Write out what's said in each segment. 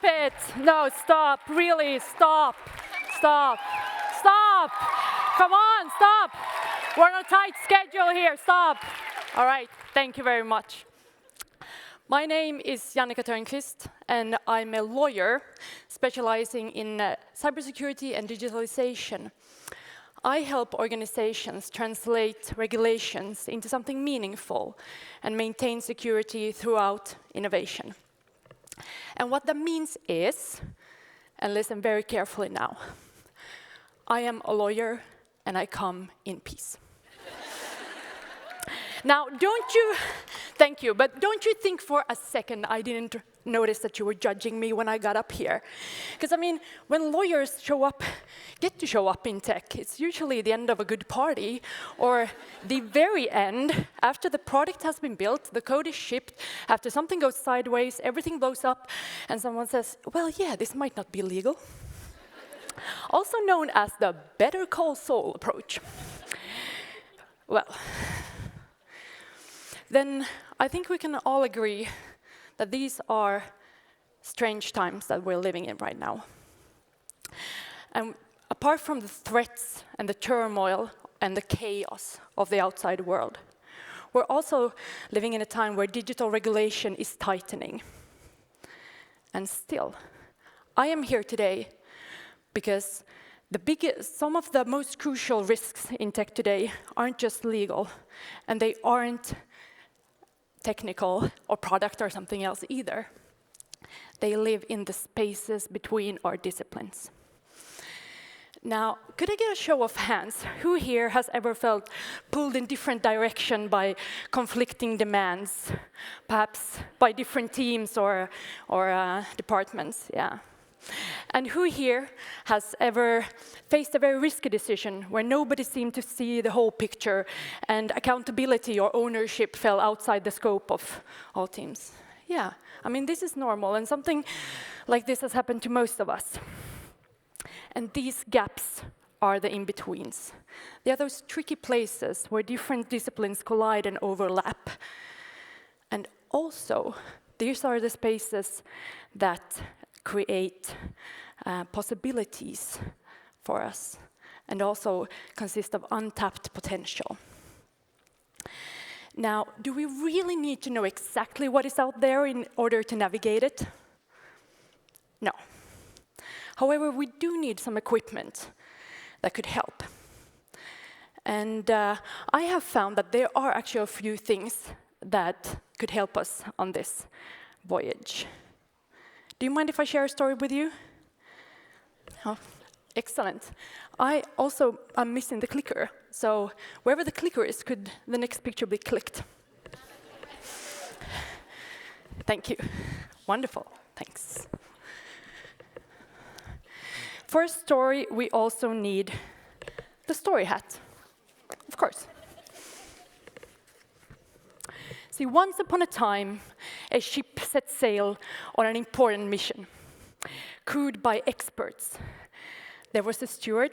it. No, stop. Really, stop. Stop. Stop. Come on, stop. We're on a tight schedule here. Stop. All right. Thank you very much. My name is Jannika To, and I'm a lawyer specializing in cybersecurity and digitalization. I help organizations translate regulations into something meaningful and maintain security throughout innovation. And what that means is, and listen very carefully now, I am a lawyer and I come in peace. Now, thank you, but don't you think for a second I didn't notice that you were judging me when I got up here? Because, I mean, when lawyers get to show up in tech, it's usually the end of a good party, or the very end, after the product has been built, the code is shipped, after something goes sideways, everything blows up, and someone says, well, yeah, this might not be legal. Also known as the Better Call Saul approach. Well, then I think we can all agree that these are strange times that we're living in right now. And apart from the threats and the turmoil and the chaos of the outside world, we're also living in a time where digital regulation is tightening. And still, I am here today because some of the most crucial risks in tech today aren't just legal, and they aren't technical or product or something else either. They live in the spaces between our disciplines. Now, could I get a show of hands? Who here has ever felt pulled in different direction by conflicting demands, perhaps by different teams or departments? Yeah. And who here has ever faced a very risky decision where nobody seemed to see the whole picture and accountability or ownership fell outside the scope of all teams? Yeah, I mean, this is normal, and something like this has happened to most of us. And these gaps are the in-betweens. They are those tricky places where different disciplines collide and overlap. And also, these are the spaces that create possibilities for us and also consist of untapped potential. Now, do we really need to know exactly what is out there in order to navigate it? No. However, we do need some equipment that could help. And I have found that there are actually a few things that could help us on this voyage. Do you mind if I share a story with you? Oh, excellent. I'm missing the clicker. So wherever the clicker is, could the next picture be clicked? Thank you. Wonderful. Thanks. For a story, we also need the story hat, of course. See, once upon a time, a ship set sail on an important mission, crewed by experts. There was a steward,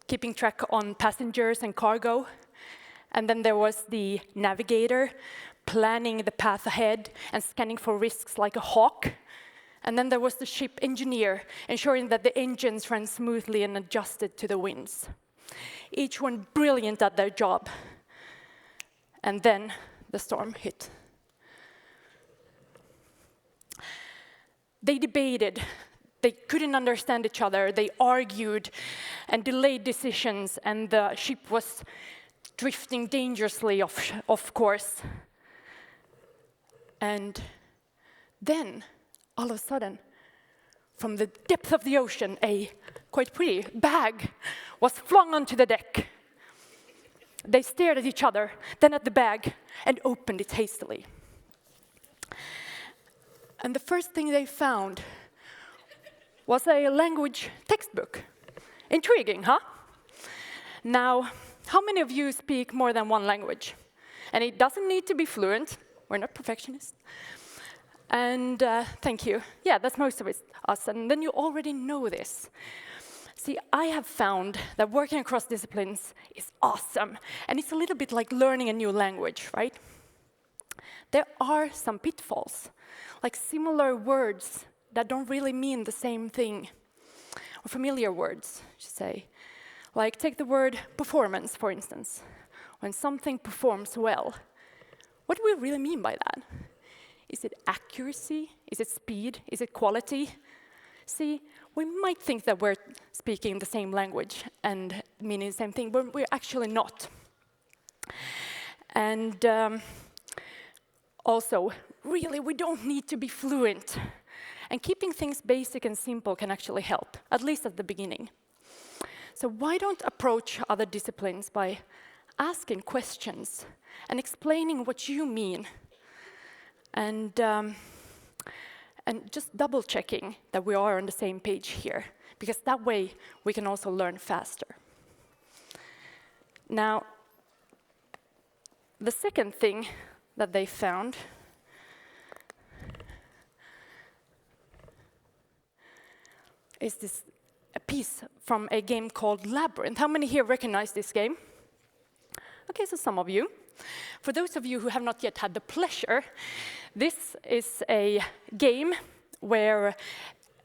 keeping track on passengers and cargo, and then there was the navigator, planning the path ahead and scanning for risks like a hawk. And then there was the ship engineer, ensuring that the engines ran smoothly and adjusted to the winds. Each one brilliant at their job. And then the storm hit. They debated. They couldn't understand each other. They argued and delayed decisions, and the ship was drifting dangerously off course. And then, all of a sudden, from the depth of the ocean, a quite pretty bag was flung onto the deck. They stared at each other, then at the bag, and opened it hastily. And the first thing they found was a language textbook. Intriguing, huh? Now, how many of you speak more than one language? And it doesn't need to be fluent. We're not perfectionists. And thank you. Yeah, that's most of us. And then you already know this. See, I have found that working across disciplines is awesome. And it's a little bit like learning a new language, right? There are some pitfalls. Like similar words that don't really mean the same thing, or familiar words, I should say. Like, take the word performance, for instance. When something performs well, what do we really mean by that? Is it accuracy? Is it speed? Is it quality? See, we might think that we're speaking the same language and meaning the same thing, but we're actually not. And also, really, we don't need to be fluent. And keeping things basic and simple can actually help, at least at the beginning. So why don't approach other disciplines by asking questions and explaining what you mean, and just double-checking that we are on the same page here, because that way we can also learn faster. Now, the second thing that they found is a piece from a game called Labyrinth. How many here recognize this game? Okay, so some of you. For those of you who have not yet had the pleasure, this is a game where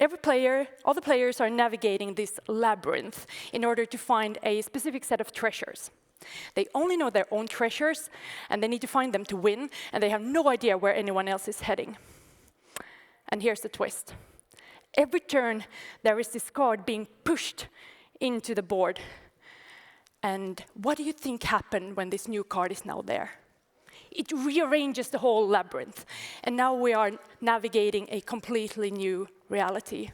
all the players are navigating this labyrinth in order to find a specific set of treasures. They only know their own treasures, and they need to find them to win, and they have no idea where anyone else is heading. And here's the twist. Every turn, there is this card being pushed into the board. And what do you think happened when this new card is now there? It rearranges the whole labyrinth. And now we are navigating a completely new reality.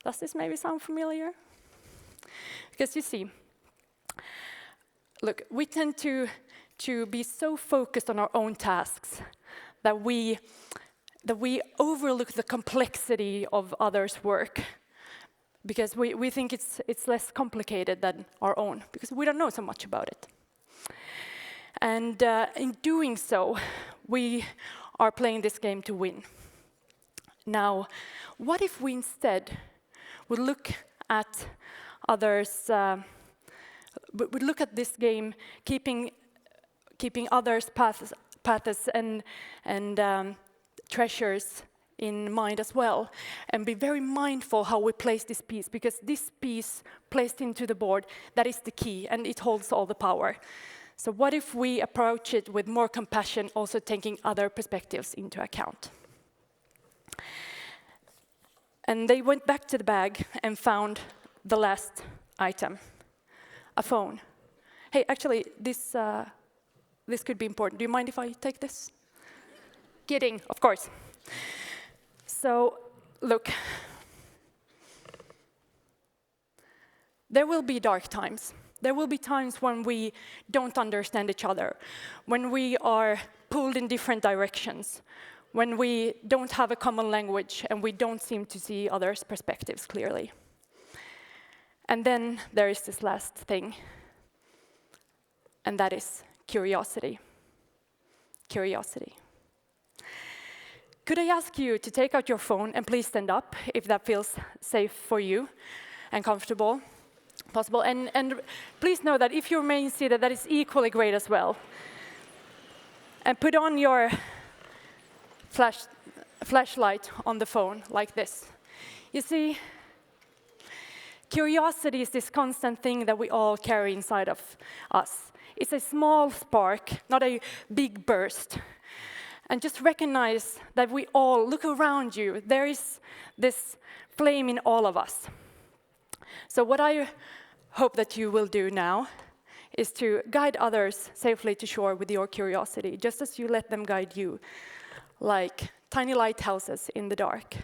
Does this maybe sound familiar? Because you see, look, we tend to be so focused on our own tasks that we overlook the complexity of others' work, because we think it's less complicated than our own, because we don't know so much about it. And in doing so, we are playing this game to win. Now, what if we instead would look at others, would look at this game keeping others' paths and treasures in mind as well, and be very mindful how we place this piece, because this piece placed into the board, that is the key, and it holds all the power. So what if we approach it with more compassion, also taking other perspectives into account? And they went back to the bag and found the last item, a phone. Hey, actually, this could be important. Do you mind if I take this? Kidding, of course. So, look, there will be dark times. There will be times when we don't understand each other, when we are pulled in different directions, when we don't have a common language and we don't seem to see others' perspectives clearly. And then there is this last thing, and that is curiosity. Curiosity. Could I ask you to take out your phone and please stand up if that feels safe for you and comfortable, possible. And please know that if you remain seated, that is equally great as well. And put on your flashlight on the phone like this. You see, curiosity is this constant thing that we all carry inside of us. It's a small spark, not a big burst. And just recognize that we all, look around you, there is this flame in all of us. So what I hope that you will do now is to guide others safely to shore with your curiosity, just as you let them guide you, like tiny lighthouses in the dark.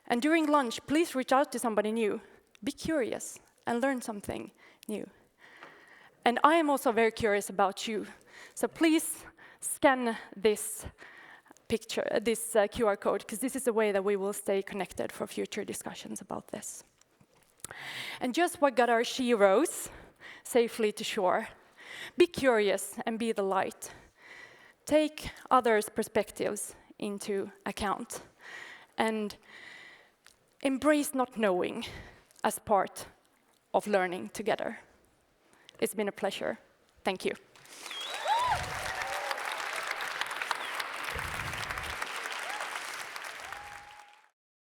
And during lunch, please reach out to somebody new. Be curious and learn something new. And I am also very curious about you. So please scan this picture, this QR code, because this is a way that we will stay connected for future discussions about this. And just what got our sheroes safely to shore. Be curious and be the light. Take others' perspectives into account. And embrace not knowing as part of learning together. It's been a pleasure. Thank you.